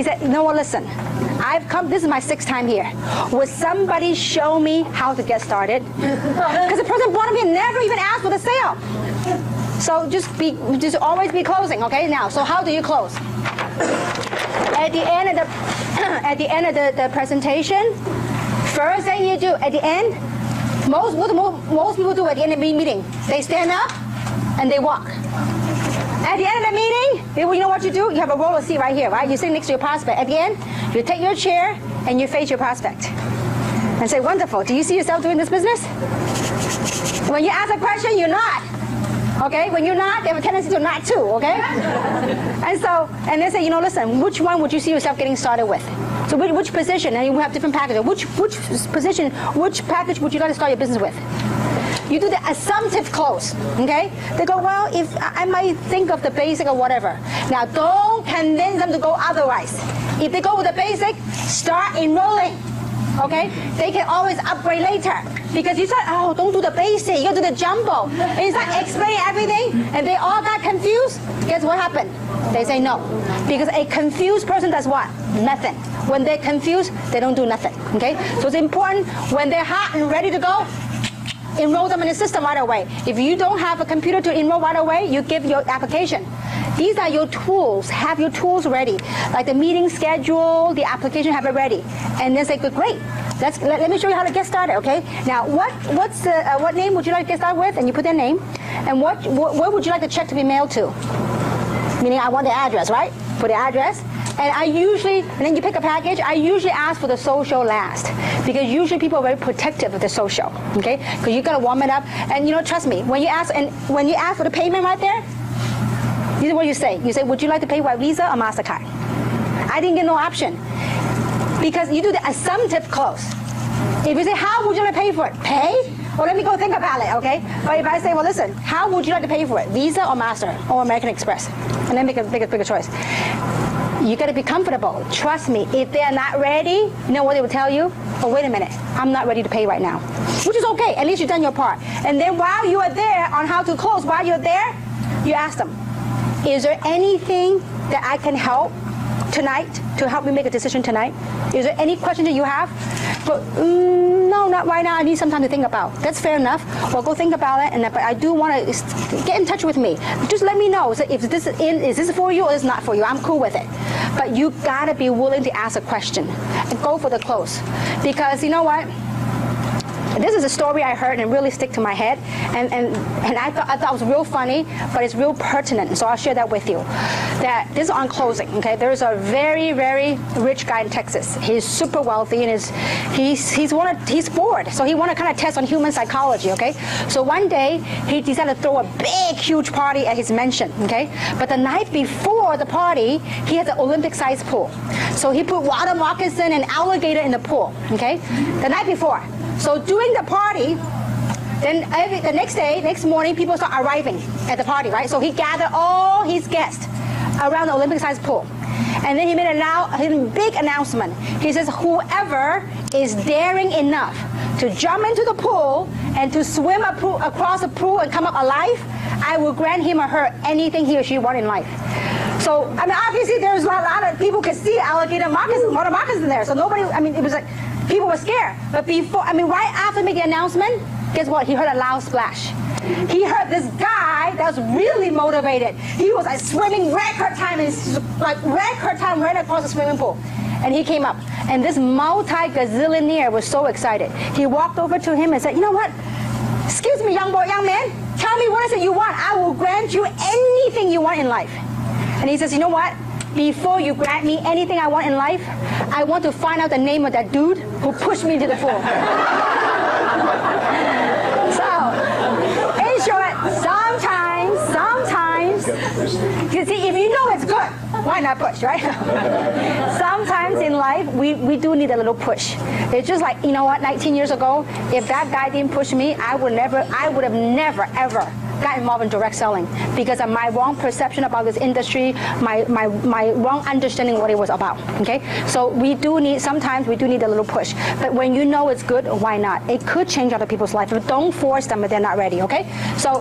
He said, you know what, listen, I've come, this is my 6th time here. Would somebody show me how to get started? Because the person bought me never even asked for the sale. So just always be closing, okay? Now, so how do you close? At the end of the presentation, first thing you do at the end, most people do at the end of the meeting, they stand up and they walk. At the end of the meeting, you know what you do? You have a roller seat right here, right? You sit next to your prospect. At the end, you take your chair and you face your prospect and say, wonderful, do you see yourself doing this business? When you ask a question, you're not. Okay, when you're not, they have a tendency to not too, okay? and they say, you know, listen, which one would you see yourself getting started with? So which position, and you have different packages. Which position, which package would you like to start your business with? You do the assumptive close, okay? They go, well, if I might think of the basic or whatever. Now, don't convince them to go otherwise. If they go with the basic, start enrolling, okay? They can always upgrade later. Because you said, oh, don't do the basic, you gotta do the jumbo. And you start explaining everything, and they all got confused. Guess what happened? They say no. Because a confused person does what? Nothing. When they're confused, they don't do nothing, okay? So it's important, when they're hot and ready to go, enroll them in the system right away. If you don't have a computer to enroll right away, you give your application. These are your tools. Have your tools ready. Like the meeting schedule, the application, have it ready. And then say, good, great. Let me show you how to get started, okay? Now, what name would you like to get started with? And you put their name. And where would you like the check to be mailed to? Meaning I want the address, right? Put the address. And then you pick a package, I usually ask for the social last. Because usually people are very protective of the social, okay? Because you gotta warm it up. And you know, trust me, when you ask for the payment right there, this is what you say. You say, would you like to pay by Visa or MasterCard? I didn't get no option. Because you do the assumptive close. If you say, how would you like to pay for it? Pay? Well, let me go think about it, okay? But if I say, well, listen, how would you like to pay for it? Visa or Master or American Express? And then make a bigger choice. You got to be comfortable. Trust me, if they're not ready, you know what they will tell you? Oh, wait a minute, I'm not ready to pay right now. Which is okay, at least you've done your part. And then while you are there on how to close, while you're there, you ask them, is there anything that I can help tonight to help me make a decision tonight? Is there any question that you have? But no, not right now. I need some time to think about. That's fair enough. Well, go think about it. But I do want to get in touch with me. Just let me know. So if this is this for you or is not for you? I'm cool with it. But you gotta be willing to ask a question and go for the close. Because you know what? This is a story I heard and it really stick to my head, and I thought it was real funny, but it's real pertinent. So I'll share that with you. That this is on closing. Okay, there's a very, very rich guy in Texas. He's super wealthy and he's bored, so he want to kind of test on human psychology. Okay, so one day he decided to throw a big, huge party at his mansion. Okay, but the night before the party, he had an Olympic-sized pool. So he put water moccasin and alligator in the pool. Okay, the night before. So during the party, then the next morning, people start arriving at the party, right? So he gathered all his guests around the Olympic-sized pool. And then he made a big announcement. He says, whoever is daring enough to jump into the pool and to swim across the pool and come up alive, I will grant him or her anything he or she wants in life. So, I mean, obviously there's a lot of people could see alligator moccasins, water moccasins in there. So nobody, I mean, it was like, people were scared. But before, I mean, right after making the announcement, guess what? He heard a loud splash. He heard this guy that was really motivated. He was like swimming record time right across the swimming pool. And he came up. And this multi-gazillionaire was so excited. He walked over to him and said, you know what? Excuse me, young man. Tell me what is it you want. I will grant you anything you want in life. And he says, you know what? Before you grant me anything I want in life, I want to find out the name of that dude who pushed me into the pool. So, in short, sometimes, you see, if you know it's good, why not push, right? Sometimes in life, we do need a little push. It's just like, you know what, 19 years ago, if that guy didn't push me, I would have never, ever got involved in direct selling because of my wrong perception about this industry, my wrong understanding what it was about, okay? So sometimes we do need a little push. But when you know it's good, why not? It could change other people's life, but don't force them if they're not ready, okay? So.